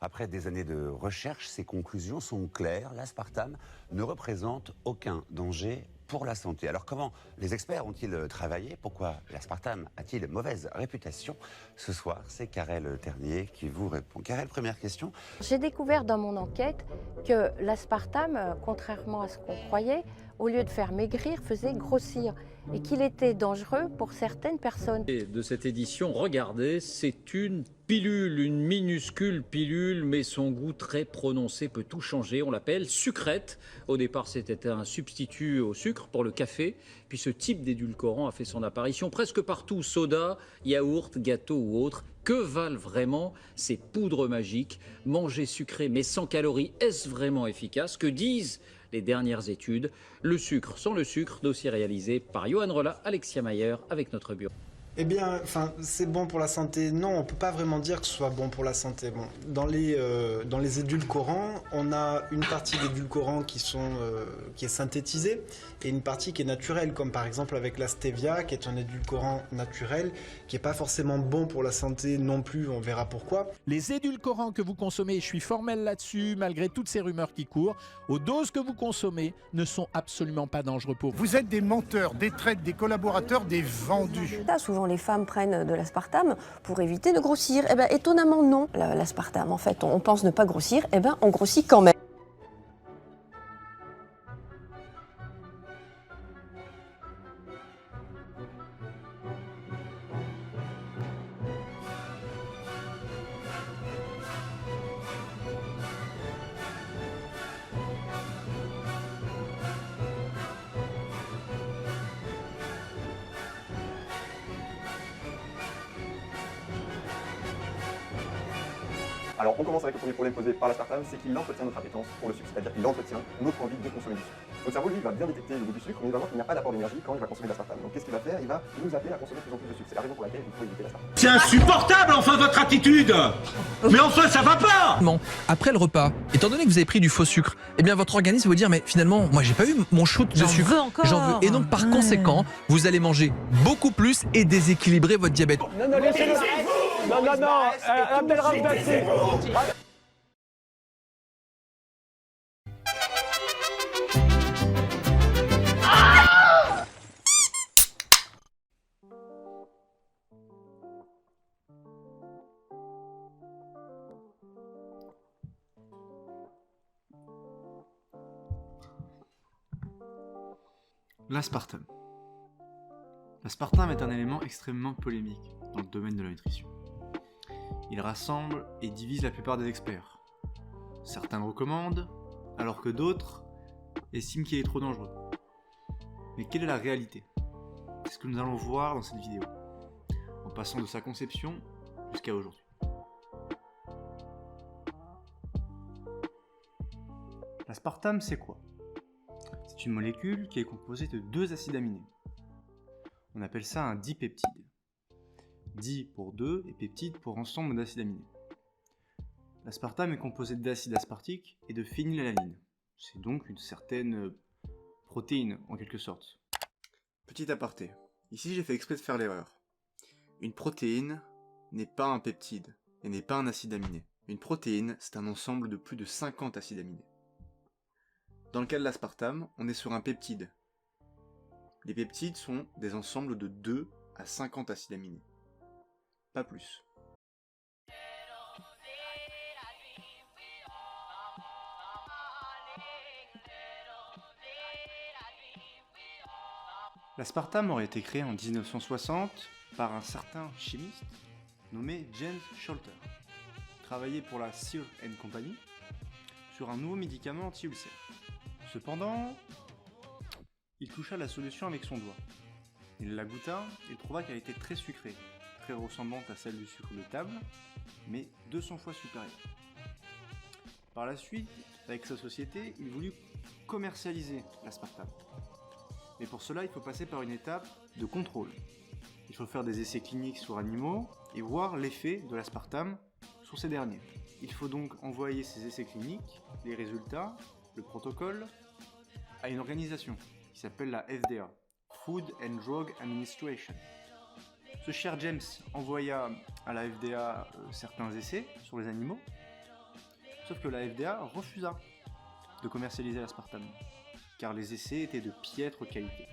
Après des années de recherche, ses conclusions sont claires. L'aspartame ne représente aucun danger pour la santé. Alors comment les experts ont-ils travaillé? Pourquoi l'aspartame a-t-il mauvaise réputation? Ce soir, c'est Karel Ternier qui vous répond. Karel, première question. J'ai découvert dans mon enquête que l'aspartame, contrairement à ce qu'on croyait, au lieu de faire maigrir, faisait grossir et qu'il était dangereux pour certaines personnes. Et de cette édition, regardez, c'est une pilule, une minuscule pilule, mais son goût très prononcé peut tout changer. On l'appelle sucrète. Au départ, c'était un substitut au sucre pour le café. Puis ce type d'édulcorant a fait son apparition presque partout. Soda, yaourt, gâteau ou autre. Que valent vraiment ces poudres magiques? Manger sucré mais sans calories, est-ce vraiment efficace? Que disent les dernières études? Le sucre sans le sucre, dossier réalisé par Johan Rolla, Alexia Mayer avec notre bureau. Eh bien, c'est bon pour la santé. Non, on peut pas vraiment dire que ce soit bon pour la santé. Bon, dans les édulcorants, on a une partie d'édulcorants qui est synthétisée et une partie qui est naturelle, comme par exemple avec la stevia, qui est un édulcorant naturel, qui est pas forcément bon pour la santé non plus. On verra pourquoi. Les édulcorants que vous consommez, je suis formel là-dessus, malgré toutes ces rumeurs qui courent, aux doses que vous consommez ne sont absolument pas dangereux pour vous. Vous êtes des menteurs, des traîtres, des collaborateurs, des vendus. Là, souvent les femmes prennent de l'aspartame pour éviter de grossir. Eh bien, étonnamment non. L'aspartame, en fait, on pense ne pas grossir, eh bien, on grossit quand même. Alors on commence avec le premier problème posé par l'aspartame, c'est qu'il entretient notre appétence pour le sucre, c'est-à-dire qu'il entretient notre envie de consommer du sucre. Notre cerveau, lui, va bien détecter le goût du sucre, mais il va voir qu'il n'y a pas d'apport d'énergie quand il va consommer de l'aspartame. Donc qu'est-ce qu'il va faire? Il va nous appeler à consommer de plus en plus de sucre. C'est la raison pour laquelle il faut éviter l'aspartame. C'est insupportable, enfin, votre attitude! Mais enfin, ça va pas! Après le repas, étant donné que vous avez pris du faux sucre, eh bien votre organisme va vous dire mais finalement, moi j'ai pas eu mon shoot de sucre, j'en veux. Et donc par conséquent, vous allez manger beaucoup plus et déséquilibrer votre diabète. Non, non, laissez-le. Non, non, non, appelle Ramdassi. L'aspartame. L'aspartame est un élément extrêmement polémique dans le domaine de la nutrition. Il rassemble et divise la plupart des experts. Certains le recommandent, alors que d'autres estiment qu'il est trop dangereux. Mais quelle est la réalité? C'est ce que nous allons voir dans cette vidéo, en passant de sa conception jusqu'à aujourd'hui. L'aspartame, c'est quoi? C'est une molécule qui est composée de deux acides aminés. On appelle ça un dipeptide. Di pour deux et peptide pour ensemble d'acides aminés. L'aspartame est composé d'acide aspartique et de phénylalanine. C'est donc une certaine protéine en quelque sorte. Petit aparté, ici j'ai fait exprès de faire l'erreur. Une protéine n'est pas un peptide et n'est pas un acide aminé. Une protéine, c'est un ensemble de plus de 50 acides aminés. Dans le cas de l'aspartame, on est sur un peptide. Les peptides sont des ensembles de 2 à 50 acides aminés. Pas plus. L'aspartame aurait été créé en 1960 par un certain chimiste nommé James Sholter. Il travaillait pour la Sear & Company sur un nouveau médicament anti-ulcère. Cependant, il toucha la solution avec son doigt. Il la goûta et trouva qu'elle était très sucrée, très ressemblante à celle du sucre de table, mais 200 fois supérieure. Par la suite, avec sa société, il voulut commercialiser l'aspartame. Mais pour cela, il faut passer par une étape de contrôle. Il faut faire des essais cliniques sur animaux et voir l'effet de l'aspartame sur ces derniers. Il faut donc envoyer ces essais cliniques, les résultats, le protocole, à une organisation qui s'appelle la FDA, Food and Drug Administration. Ce cher James envoya à la FDA certains essais sur les animaux, Sauf que la FDA refusa de commercialiser l'aspartame, car les essais étaient de piètre qualité.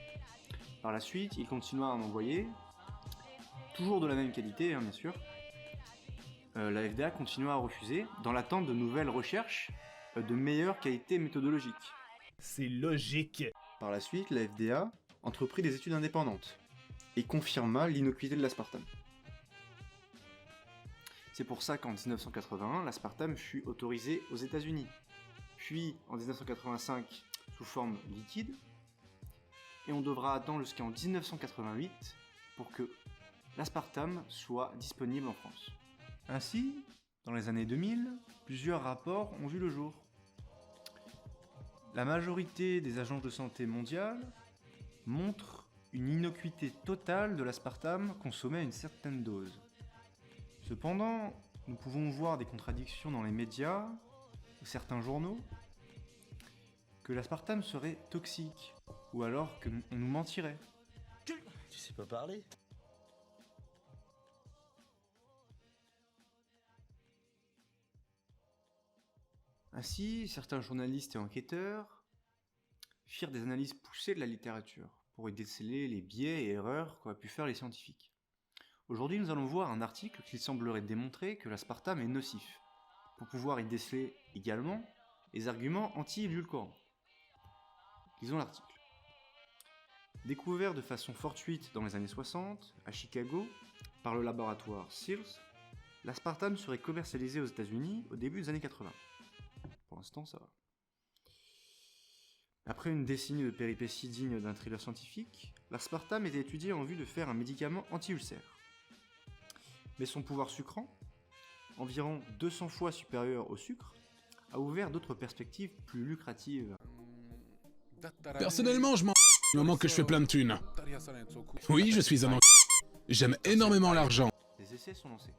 Par la suite, il continua à en envoyer, toujours de la même qualité, bien sûr. La FDA continua à refuser, dans l'attente de nouvelles recherches de meilleure qualité méthodologique. C'est logique. Par la suite, la FDA entreprit des études indépendantes et confirma l'innocuité de l'aspartame. C'est pour ça qu'en 1981, l'aspartame fut autorisé aux États-Unis, puis en 1985 sous forme liquide, et on devra attendre jusqu'en 1988 pour que l'aspartame soit disponible en France. Ainsi, dans les années 2000, plusieurs rapports ont vu le jour. La majorité des agences de santé mondiales montrent une innocuité totale de l'aspartame consommée à une certaine dose. Cependant, nous pouvons voir des contradictions dans les médias, ou certains journaux, que l'aspartame serait toxique, ou alors qu'on nous mentirait. Tu sais pas parler? Ainsi, certains journalistes et enquêteurs firent des analyses poussées de la littérature pour y déceler les biais et erreurs qu'auraient pu faire les scientifiques. Aujourd'hui, nous allons voir un article qui semblerait démontrer que l'aspartame est nocif, pour pouvoir y déceler également les arguments anti-édulcorants. Lisons l'article. Découvert de façon fortuite dans les années 60, à Chicago, par le laboratoire Sears, l'aspartame serait commercialisé aux États-Unis au début des années 80. Pour l'instant, ça va. Après une décennie de péripéties dignes d'un thriller scientifique, l'aspartame était étudié en vue de faire un médicament anti-ulcère. Mais son pouvoir sucrant, environ 200 fois supérieur au sucre, a ouvert d'autres perspectives plus lucratives. Personnellement, je m'en du moment que je fais plein de thunes. Oui, je suis un j'aime énormément l'argent. Les essais sont lancés.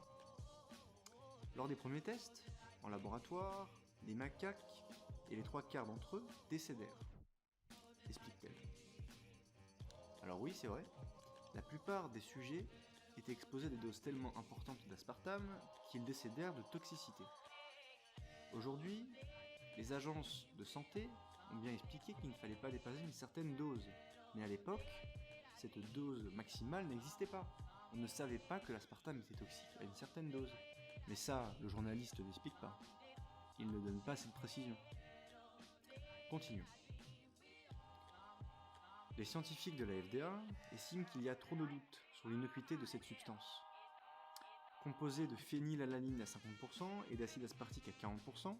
Lors des premiers tests, en laboratoire, les macaques et les 3/4 d'entre eux décédèrent, explique-t-elle. Alors oui, c'est vrai, la plupart des sujets étaient exposés à des doses tellement importantes d'aspartame qu'ils décédèrent de toxicité. Aujourd'hui, les agences de santé ont bien expliqué qu'il ne fallait pas dépasser une certaine dose, mais à l'époque, cette dose maximale n'existait pas. On ne savait pas que l'aspartame était toxique à une certaine dose. Mais ça, le journaliste n'explique pas. Il ne donne pas cette précision. Continuons. Les scientifiques de la FDA estiment qu'il y a trop de doutes sur l'innocuité de cette substance. Composée de phénylalanine à 50% et d'acide aspartique à 40%,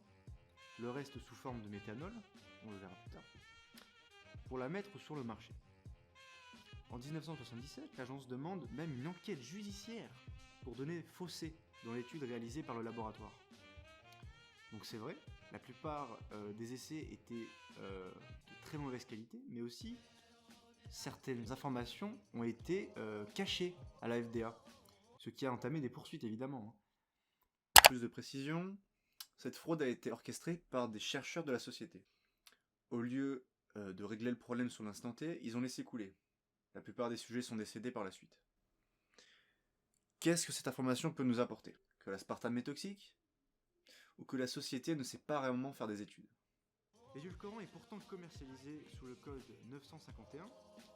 le reste sous forme de méthanol, on le verra plus tard, pour la mettre sur le marché. En 1977, l'agence demande même une enquête judiciaire pour donner faussé dans l'étude réalisée par le laboratoire. Donc c'est vrai, la plupart des essais étaient de très mauvaise qualité, mais aussi certaines informations ont été cachées à la FDA, ce qui a entamé des poursuites évidemment. Plus de précision, cette fraude a été orchestrée par des chercheurs de la société. Au lieu de régler le problème sur l'instant T, ils ont laissé couler. La plupart des sujets sont décédés par la suite. Qu'est-ce que cette information peut nous apporter? Que l'aspartame est toxique? Ou que la société ne sait pas réellement faire des études? L'édulcorant est pourtant commercialisé sous le code 951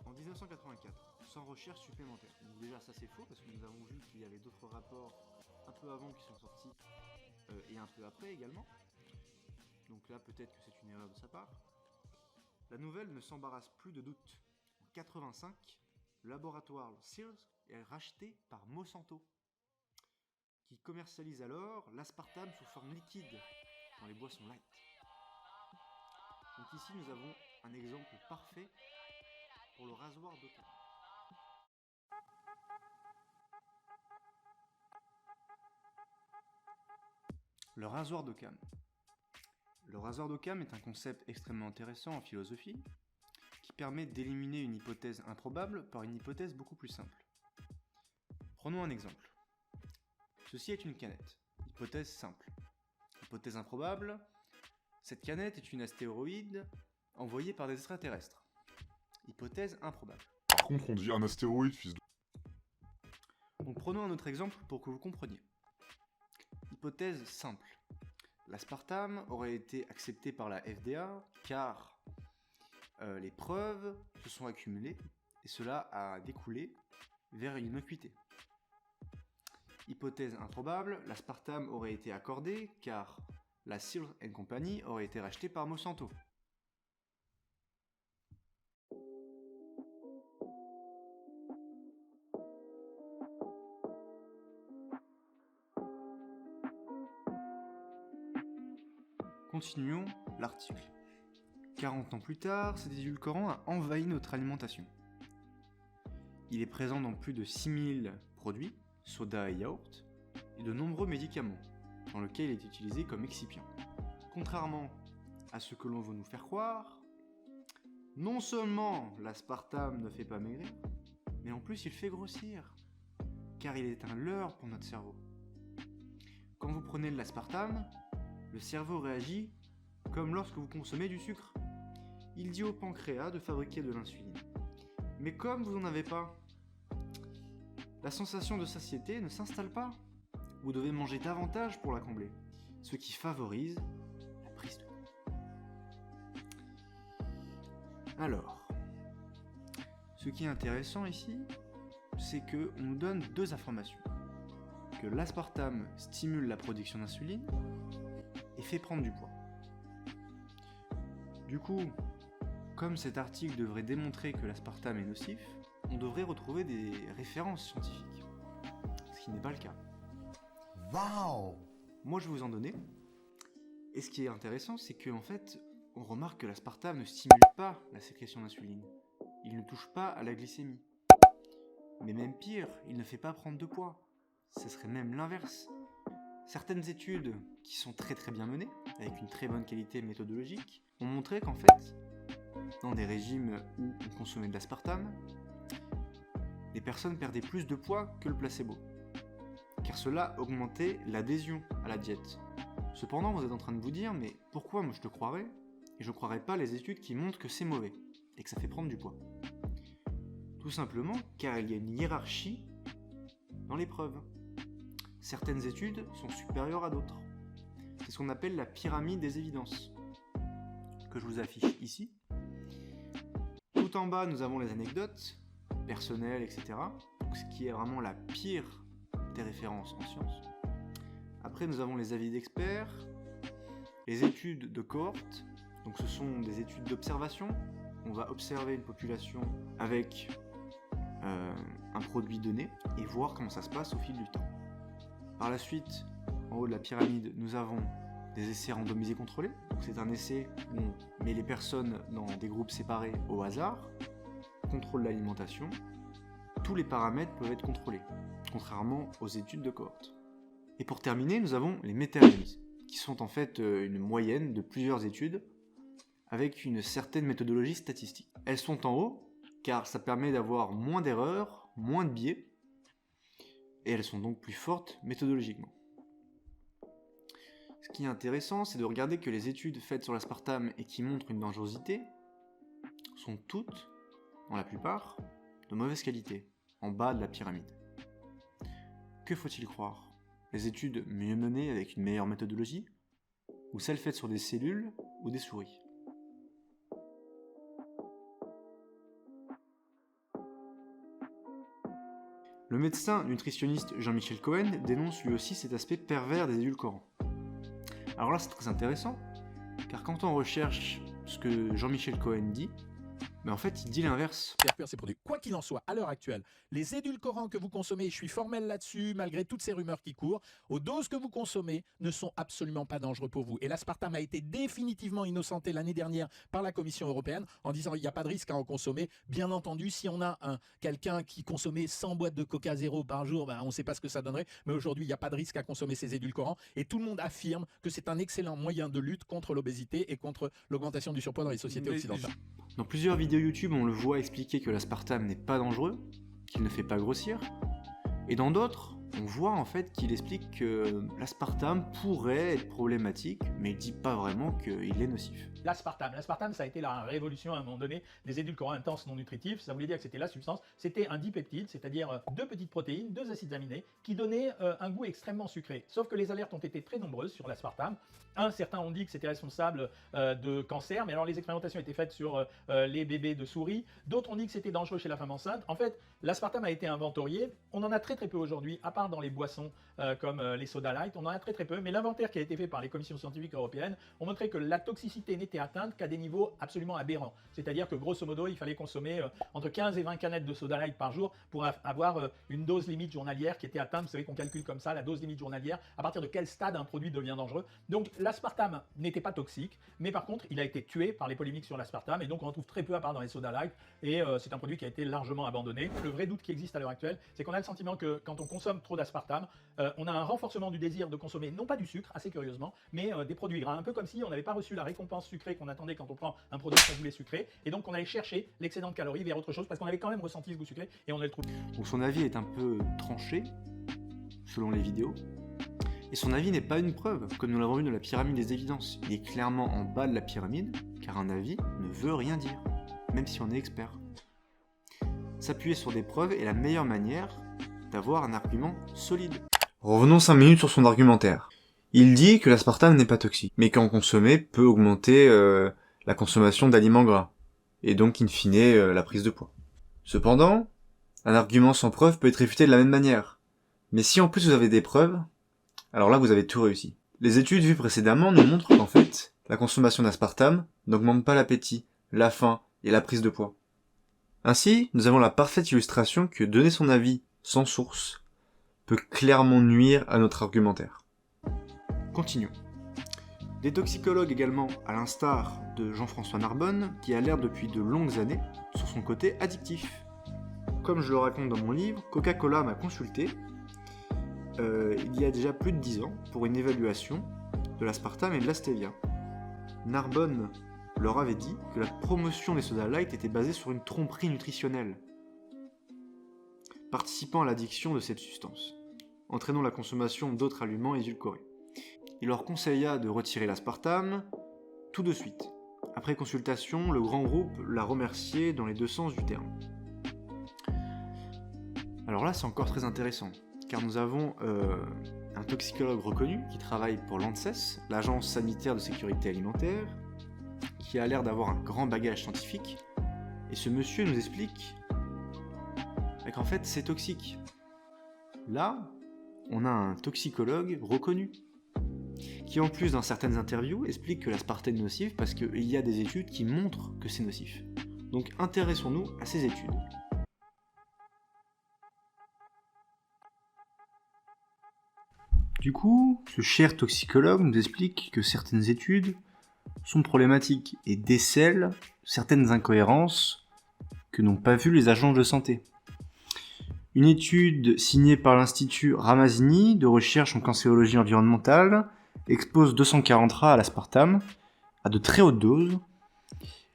en 1984, sans recherche supplémentaire. Donc déjà ça c'est faux, parce que nous avons vu qu'il y avait d'autres rapports un peu avant qui sont sortis, et un peu après également. Donc là peut-être que c'est une erreur de sa part. La nouvelle ne s'embarrasse plus de doute. En 85, le laboratoire Sears est racheté par Monsanto, qui commercialise alors l'aspartame sous forme liquide dans les boissons light. Donc ici nous avons un exemple parfait pour le rasoir d'Occam. Le rasoir d'Occam. Le rasoir d'Occam est un concept extrêmement intéressant en philosophie qui permet d'éliminer une hypothèse improbable par une hypothèse beaucoup plus simple. Prenons un exemple. Ceci est une canette. Hypothèse simple. Hypothèse improbable. Cette canette est une astéroïde envoyée par des extraterrestres. Hypothèse improbable. Par contre, on dit un astéroïde, fils de... Donc prenons un autre exemple pour que vous compreniez. Hypothèse simple. l'aspartame aurait été accepté par la FDA car les preuves se sont accumulées et cela a découlé vers une innocuité. Hypothèse improbable, l'aspartame aurait été accordé car la Sears & Company aurait été rachetée par Monsanto. Continuons l'article. 40 ans plus tard, cet édulcorant a envahi notre alimentation. Il est présent dans plus de 6000 produits, soda et yaourt, et de nombreux médicaments, dans lesquels il est utilisé comme excipient. Contrairement à ce que l'on veut nous faire croire, non seulement l'aspartame ne fait pas maigrir, mais en plus il fait grossir, car il est un leurre pour notre cerveau. Quand vous prenez de l'aspartame, le cerveau réagit comme lorsque vous consommez du sucre. Il dit au pancréas de fabriquer de l'insuline. Mais comme vous n'en avez pas, la sensation de satiété ne s'installe pas. Vous devez manger davantage pour la combler, ce qui favorise la prise de poids. Alors, ce qui est intéressant ici, c'est qu'on nous donne deux informations. Que l'aspartame stimule la production d'insuline et fait prendre du poids. Du coup, comme cet article devrait démontrer que l'aspartame est nocif, on devrait retrouver des références scientifiques, ce qui n'est pas le cas. Waouh! Moi je vais vous en donner, et ce qui est intéressant, c'est qu'en fait, on remarque que l'aspartame ne stimule pas la sécrétion d'insuline, il ne touche pas à la glycémie. Mais même pire, il ne fait pas prendre de poids, ce serait même l'inverse. Certaines études qui sont très bien menées, avec une très bonne qualité méthodologique, ont montré qu'en fait, dans des régimes où on consommait de l'aspartame, les personnes perdaient plus de poids que le placebo, car cela augmentait l'adhésion à la diète. Cependant, vous êtes en train de vous dire, mais pourquoi moi je te croirais, et je ne croirais pas les études qui montrent que c'est mauvais, et que ça fait prendre du poids? Tout simplement car il y a une hiérarchie dans les preuves. Certaines études sont supérieures à d'autres. C'est ce qu'on appelle la pyramide des évidences, que je vous affiche ici. Tout en bas, nous avons les anecdotes, personnelles, etc. Donc, ce qui est vraiment la pire des références en sciences. Après, nous avons les avis d'experts, les études de cohorte. Donc, ce sont des études d'observation. On va observer une population avec un produit donné et voir comment ça se passe au fil du temps. Par la suite, en haut de la pyramide, nous avons des essais randomisés contrôlés. Donc c'est un essai où on met les personnes dans des groupes séparés au hasard, contrôle l'alimentation, tous les paramètres peuvent être contrôlés, contrairement aux études de cohorte. Et pour terminer, nous avons les méta-analyses, qui sont en fait une moyenne de plusieurs études avec une certaine méthodologie statistique. Elles sont en haut, car ça permet d'avoir moins d'erreurs, moins de biais, et elles sont donc plus fortes méthodologiquement. Ce qui est intéressant, c'est de regarder que les études faites sur l'aspartame et qui montrent une dangerosité sont toutes, dans la plupart, de mauvaise qualité, en bas de la pyramide. Que faut-il croire? Les études mieux menées avec une meilleure méthodologie, ou celles faites sur des cellules ou des souris? Le médecin nutritionniste Jean-Michel Cohen dénonce lui aussi cet aspect pervers des édulcorants. Alors là, c'est très intéressant, car quand on recherche ce que Jean-Michel Cohen dit, mais en fait, il dit l'inverse. Ces produits. Quoi qu'il en soit, à l'heure actuelle, les édulcorants que vous consommez, je suis formel là-dessus, malgré toutes ces rumeurs qui courent, aux doses que vous consommez ne sont absolument pas dangereux pour vous. Et l'aspartame a été définitivement innocenté l'année dernière par la Commission européenne en disant il n'y a pas de risque à en consommer. Bien entendu, si on a quelqu'un qui consommait 100 boîtes de Coca Zéro par jour, on ne sait pas ce que ça donnerait, mais aujourd'hui, il n'y a pas de risque à consommer ces édulcorants. Et tout le monde affirme que c'est un excellent moyen de lutte contre l'obésité et contre l'augmentation du surpoids dans les sociétés occidentales. Dans plusieurs vidéos YouTube, on le voit expliquer que l'aspartame n'est pas dangereux, qu'il ne fait pas grossir, et dans d'autres, on voit en fait qu'il explique que l'aspartame pourrait être problématique, mais il dit pas vraiment qu'il est nocif. L'aspartame, ça a été la révolution à un moment donné des édulcorants intenses non nutritifs. Ça voulait dire que c'était la substance, c'était un dipeptide, c'est-à-dire 2 petites protéines, 2 acides aminés, qui donnaient un goût extrêmement sucré. Sauf que les alertes ont été très nombreuses sur l'aspartame. Certains ont dit que c'était responsable de cancer, mais alors les expérimentations étaient faites sur les bébés de souris. D'autres ont dit que c'était dangereux chez la femme enceinte. En fait, l'aspartame a été inventorié. On en a très peu aujourd'hui, à part dans les boissons comme les soda light. On en a très peu, mais l'inventaire qui a été fait par les commissions scientifiques européennes ont montré que la toxicité n'était atteinte qu'à des niveaux absolument aberrants. C'est-à-dire que grosso modo, il fallait consommer entre 15 et 20 canettes de soda light par jour pour avoir une dose limite journalière qui était atteinte. Vous savez qu'on calcule comme ça la dose limite journalière, à partir de quel stade un produit devient dangereux. Donc l'aspartame n'était pas toxique, mais par contre, il a été tué par les polémiques sur l'aspartame, et donc on en trouve très peu à part dans les soda light, et c'est un produit qui a été largement abandonné. Le vrai doute qui existe à l'heure actuelle, c'est qu'on a le sentiment que quand on consomme trop d'aspartame, on a un renforcement du désir de consommer, non pas du sucre, assez curieusement, mais des produits gras, un peu comme si on n'avait pas reçu la récompense sucrée qu'on attendait quand on prend un produit qu'on voulait sucré, et donc on allait chercher l'excédent de calories vers autre chose, parce qu'on avait quand même ressenti ce goût sucré, et on le trouve. Donc son avis est un peu tranché, selon les vidéos, et son avis n'est pas une preuve, comme nous l'avons vu dans la pyramide des évidences. Il est clairement en bas de la pyramide, car un avis ne veut rien dire, même si on est expert. S'appuyer sur des preuves est la meilleure manière d'avoir un argument solide. Revenons 5 minutes sur son argumentaire. Il dit que l'aspartame n'est pas toxique, mais qu'en consommer peut augmenter la consommation d'aliments gras, et donc in fine la prise de poids. Cependant, un argument sans preuve peut être réfuté de la même manière. Mais si en plus vous avez des preuves, alors là vous avez tout réussi. Les études vues précédemment nous montrent qu'en fait, la consommation d'aspartame n'augmente pas l'appétit, la faim et la prise de poids. Ainsi, nous avons la parfaite illustration que donner son avis sans source peut clairement nuire à notre argumentaire. Continuons. Des toxicologues également, à l'instar de Jean-François Narbonne, qui alerte depuis de longues années sur son côté addictif. Comme je le raconte dans mon livre, Coca-Cola m'a consulté il y a déjà plus de 10 ans pour une évaluation de l'aspartame et de la stevia. Narbonne leur avait dit que la promotion des soda light était basée sur une tromperie nutritionnelle, participant à l'addiction de cette substance, entraînant la consommation d'autres aliments édulcorés. Il leur conseilla de retirer l'aspartame tout de suite. Après consultation, le grand groupe l'a remercié dans les deux sens du terme. Alors là, c'est encore très intéressant, car nous avons un toxicologue reconnu qui travaille pour l'ANSES, l'Agence sanitaire de sécurité alimentaire, qui a l'air d'avoir un grand bagage scientifique, et ce monsieur nous explique qu'en fait c'est toxique. Là, on a un toxicologue reconnu, qui en plus dans certaines interviews explique que l'aspartame est nocif parce qu'il y a des études qui montrent que c'est nocif. Donc intéressons-nous à ces études. Du coup, ce cher toxicologue nous explique que certaines études sont problématiques et décèlent certaines incohérences que n'ont pas vues les agences de santé. Une étude signée par l'Institut Ramazzini de recherche en cancérologie environnementale expose 240 rats à l'aspartame à de très hautes doses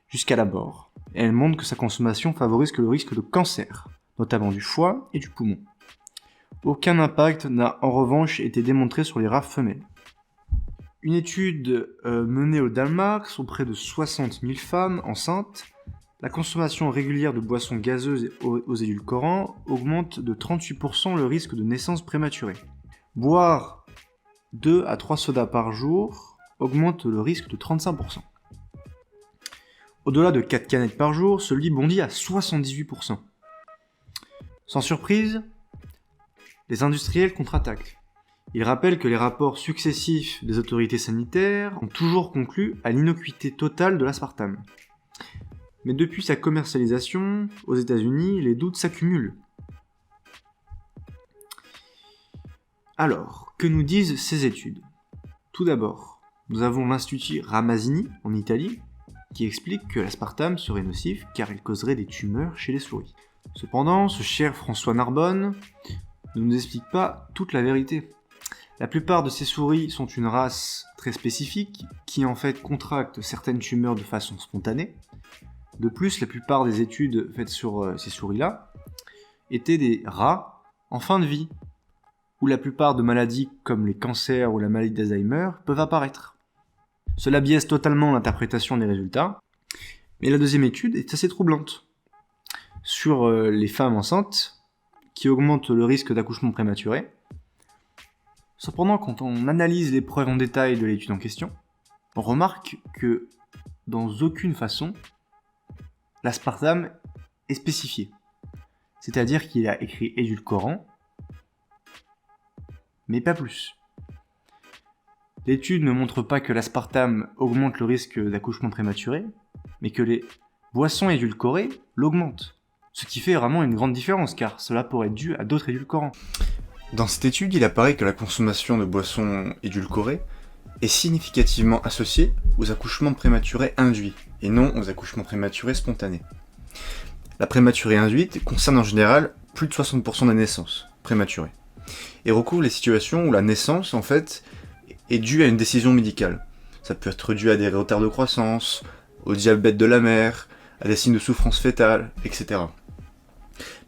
jusqu'à la mort. Et elle montre que sa consommation favorise le risque de cancer, notamment du foie et du poumon. Aucun impact n'a en revanche été démontré sur les rats femelles. Une étude menée au Danemark auprès de 60 000 femmes enceintes, la consommation régulière de boissons gazeuses aux édulcorants augmente de 38% le risque de naissance prématurée. Boire 2 à 3 sodas par jour augmente le risque de 35%. Au-delà de 4 canettes par jour, celui bondit à 78%. Sans surprise, les industriels contre-attaquent. Ils rappellent que les rapports successifs des autorités sanitaires ont toujours conclu à l'innocuité totale de l'aspartame. Mais depuis sa commercialisation aux États-Unis, les doutes s'accumulent. Alors, que nous disent ces études ? Tout d'abord, nous avons l'Institut Ramazzini en Italie qui explique que l'aspartame serait nocif car il causerait des tumeurs chez les souris. Cependant, ce cher François Narbonne ne nous explique pas toute la vérité. La plupart de ces souris sont une race très spécifique qui en fait contracte certaines tumeurs de façon spontanée. De plus, la plupart des études faites sur ces souris-là étaient des rats en fin de vie. où la plupart de maladies comme les cancers ou la maladie d'Alzheimer peuvent apparaître. Cela biaise totalement l'interprétation des résultats, mais la deuxième étude est assez troublante. Sur les femmes enceintes, qui augmente le risque d'accouchement prématuré. Cependant, quand on analyse les preuves en détail de l'étude en question, on remarque que dans aucune façon, l'aspartame est spécifié. C'est-à-dire qu'il a écrit édulcorant, mais pas plus. L'étude ne montre pas que l'aspartame augmente le risque d'accouchement prématuré, mais que les boissons édulcorées l'augmentent. Ce qui fait vraiment une grande différence, car cela pourrait être dû à d'autres édulcorants. Dans cette étude, il apparaît que la consommation de boissons édulcorées est significativement associée aux accouchements prématurés induits, et non aux accouchements prématurés spontanés. La prématurité induite concerne en général plus de 60% des naissances prématurées, et recouvre les situations où la naissance, en fait, est due à une décision médicale. Ça peut être dû à des retards de croissance, au diabète de la mère, à des signes de souffrance fœtale, etc.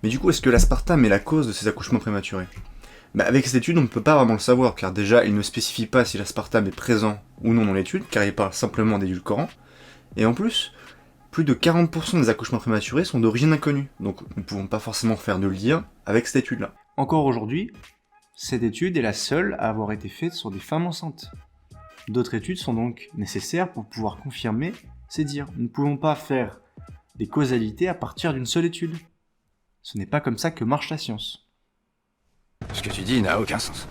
Mais du coup, est-ce que l'aspartame est la cause de ces accouchements prématurés ? Avec cette étude, on ne peut pas vraiment le savoir, car déjà, il ne spécifie pas si l'aspartame est présent ou non dans l'étude, car il parle simplement d'édulcorants. Et en plus, plus de 40% des accouchements prématurés sont d'origine inconnue, donc nous ne pouvons pas forcément faire de lien avec cette étude-là. Encore aujourd'hui, cette étude est la seule à avoir été faite sur des femmes enceintes. D'autres études sont donc nécessaires pour pouvoir confirmer ces dires. Nous ne pouvons pas faire des causalités à partir d'une seule étude. Ce n'est pas comme ça que marche la science. Ce que tu dis n'a aucun sens.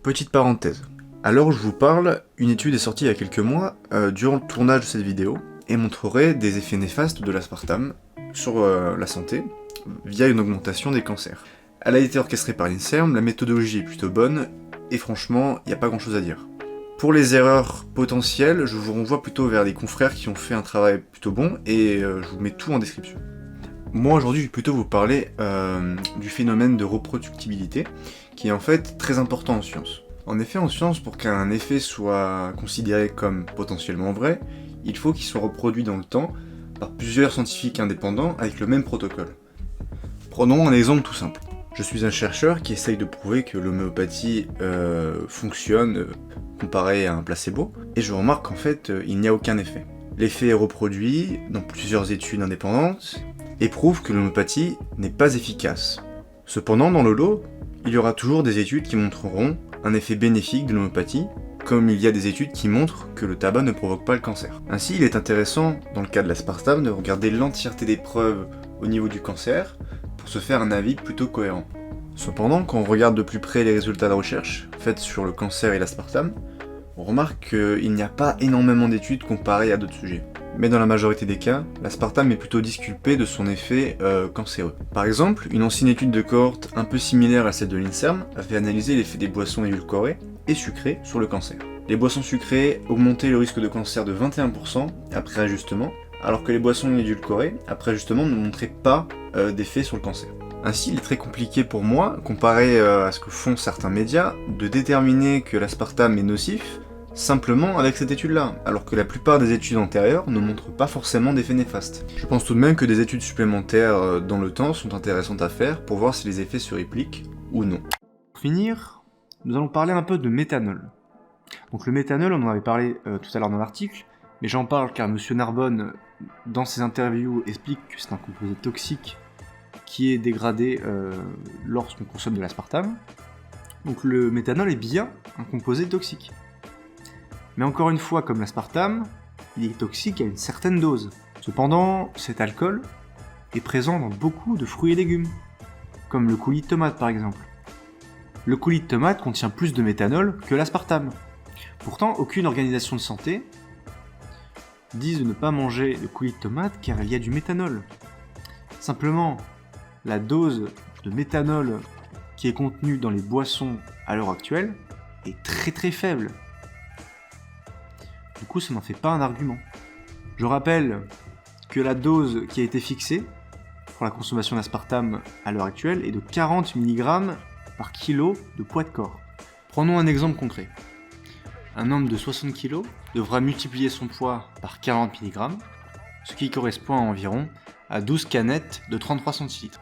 Petite parenthèse. À l'heure où je vous parle, une étude est sortie il y a quelques mois durant le tournage de cette vidéo et montrerait des effets néfastes de l'aspartame sur la santé via une augmentation des cancers. Elle a été orchestrée par l'INSERM, la méthodologie est plutôt bonne et franchement, il n'y a pas grand chose à dire. Pour les erreurs potentielles, je vous renvoie plutôt vers les confrères qui ont fait un travail plutôt bon et je vous mets tout en description. Moi aujourd'hui, je vais plutôt vous parler du phénomène de reproductibilité qui est en fait très important en science. En effet, en science, pour qu'un effet soit considéré comme potentiellement vrai, il faut qu'il soit reproduit dans le temps par plusieurs scientifiques indépendants avec le même protocole. Prenons un exemple tout simple. Je suis un chercheur qui essaye de prouver que l'homéopathie fonctionne comparé à un placebo, et je remarque qu'en fait, il n'y a aucun effet. L'effet est reproduit dans plusieurs études indépendantes, et prouve que l'homéopathie n'est pas efficace. Cependant, dans le lot, il y aura toujours des études qui montreront un effet bénéfique de l'homéopathie, comme il y a des études qui montrent que le tabac ne provoque pas le cancer. Ainsi, il est intéressant, dans le cas de l'aspartame, de regarder l'entièreté des preuves au niveau du cancer, pour se faire un avis plutôt cohérent. Cependant, quand on regarde de plus près les résultats de recherche faites sur le cancer et l'aspartame, on remarque qu'il n'y a pas énormément d'études comparées à d'autres sujets. Mais dans la majorité des cas, l'aspartame est plutôt disculpé de son effet cancéreux. Par exemple, une ancienne étude de cohorte un peu similaire à celle de l'INSERM avait analysé l'effet des boissons édulcorées et sucrées sur le cancer. Les boissons sucrées augmentaient le risque de cancer de 21% après ajustement, alors que les boissons édulcorées, après ajustement, ne montraient pas d'effet sur le cancer. Ainsi, il est très compliqué pour moi, comparé à ce que font certains médias, de déterminer que l'aspartame est nocif simplement avec cette étude-là, alors que la plupart des études antérieures ne montrent pas forcément d'effets néfastes. Je pense tout de même que des études supplémentaires dans le temps sont intéressantes à faire pour voir si les effets se répliquent ou non. Pour finir, nous allons parler un peu de méthanol. Donc le méthanol, on en avait parlé tout à l'heure dans l'article, mais j'en parle car M. Narbonne, dans ses interviews, explique que c'est un composé toxique qui est dégradé lorsqu'on consomme de l'aspartame. Donc le méthanol est bien un composé toxique. Mais encore une fois, comme l'aspartame, il est toxique à une certaine dose. Cependant, cet alcool est présent dans beaucoup de fruits et légumes, comme le coulis de tomate par exemple. Le coulis de tomate contient plus de méthanol que l'aspartame. Pourtant, aucune organisation de santé dit de ne pas manger de coulis de tomate car il y a du méthanol. Simplement, la dose de méthanol qui est contenue dans les boissons à l'heure actuelle est très très faible. Du coup, ça n'en fait pas un argument. Je rappelle que la dose qui a été fixée pour la consommation d'aspartame à l'heure actuelle est de 40 mg par kilo de poids de corps. Prenons un exemple concret. Un homme de 60 kg devra multiplier son poids par 40 mg, ce qui correspond environ à 12 canettes de 33 centilitres.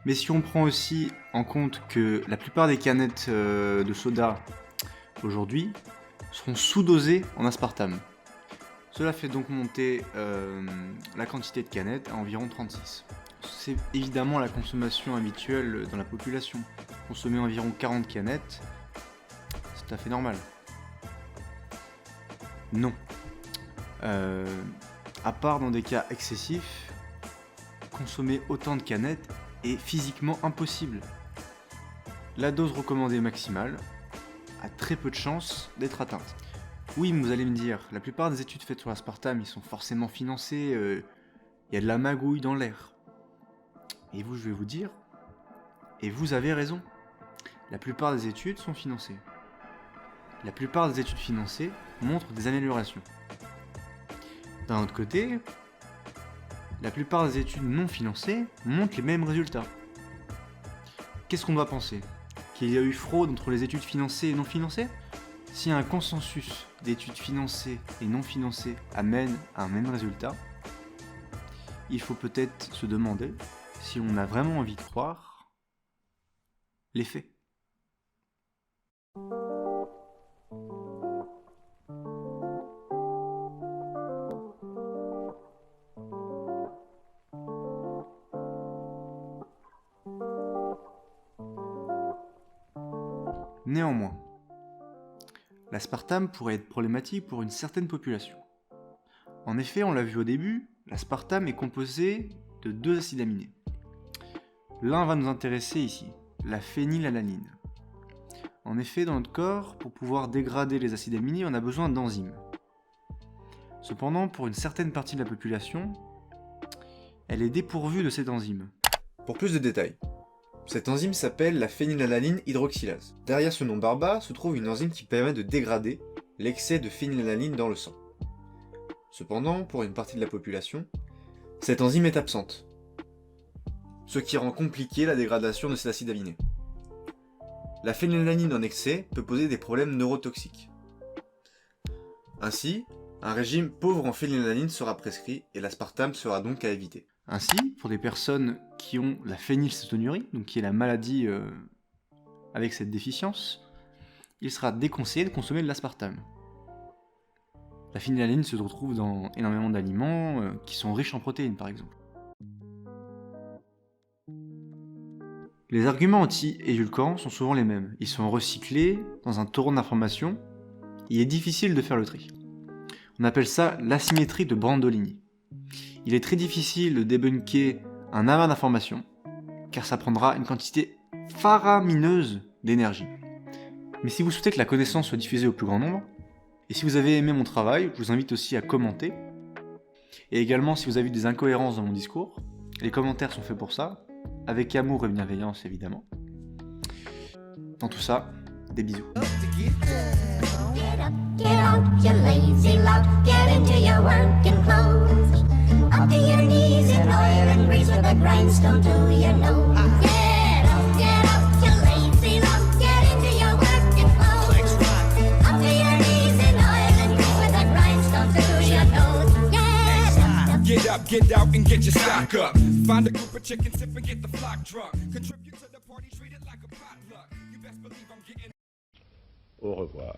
Mais si on prend aussi en compte que la plupart des canettes de soda aujourd'hui seront sous-dosées en aspartame, cela fait donc monter la quantité de canettes à environ 36. C'est évidemment la consommation habituelle dans la population. Consommer environ 40 canettes, c'est tout à fait normal. Non. À part dans des cas excessifs, consommer autant de canettes est physiquement impossible. La dose recommandée maximale a très peu de chances d'être atteinte. Oui, mais vous allez me dire, la plupart des études faites sur l'aspartame, ils sont forcément financés, y a de la magouille dans l'air. Et vous, je vais vous dire, et vous avez raison, la plupart des études sont financées. La plupart des études financées montrent des améliorations. D'un autre côté, la plupart des études non financées montrent les mêmes résultats. Qu'est-ce qu'on doit penser? Qu'il y a eu fraude entre les études financées et non financées? Si un consensus d'études financées et non financées amène à un même résultat, il faut peut-être se demander si on a vraiment envie de croire les faits. Néanmoins, l'aspartame pourrait être problématique pour une certaine population. En effet, on l'a vu au début, l'aspartame est composé de 2 acides aminés. L'un va nous intéresser ici, la phénylalanine. En effet, dans notre corps, pour pouvoir dégrader les acides aminés, on a besoin d'enzymes. Cependant, pour une certaine partie de la population, elle est dépourvue de cette enzyme. Pour plus de détails, cette enzyme s'appelle la phénylalanine hydroxylase. Derrière ce nom barbare se trouve une enzyme qui permet de dégrader l'excès de phénylalanine dans le sang. Cependant, pour une partie de la population, cette enzyme est absente, ce qui rend compliqué la dégradation de cet acide aminé. La phénylalanine en excès peut poser des problèmes neurotoxiques. Ainsi, un régime pauvre en phénylalanine sera prescrit et l'aspartame sera donc à éviter. Ainsi, pour des personnes qui ont la phénylcétonurie, donc qui est la maladie avec cette déficience, il sera déconseillé de consommer de l'aspartame. La phénylalanine se retrouve dans énormément d'aliments qui sont riches en protéines par exemple. Les arguments anti-édulcorants sont souvent les mêmes. Ils sont recyclés dans un torrent d'informations. Il est difficile de faire le tri. On appelle ça l'asymétrie de Brandolini. Il est très difficile de débunker un amas d'informations, car ça prendra une quantité faramineuse d'énergie. Mais si vous souhaitez que la connaissance soit diffusée au plus grand nombre, et si vous avez aimé mon travail, je vous invite aussi à commenter, et également si vous avez eu des incohérences dans mon discours, les commentaires sont faits pour ça, avec amour et bienveillance évidemment. Dans tout ça, des bisous. Up to your knees in oil and grease with a grindstone to your nose. Get up, you lazy lump, get into your working clothes. Up to your knees in oil and grease with a grindstone to your nose. Get up, get out and get your stock up. Find a group of chickens, sip and get the flock drunk. Contribute to the party, treat it like a potluck. You best believe I'm getting... Au revoir.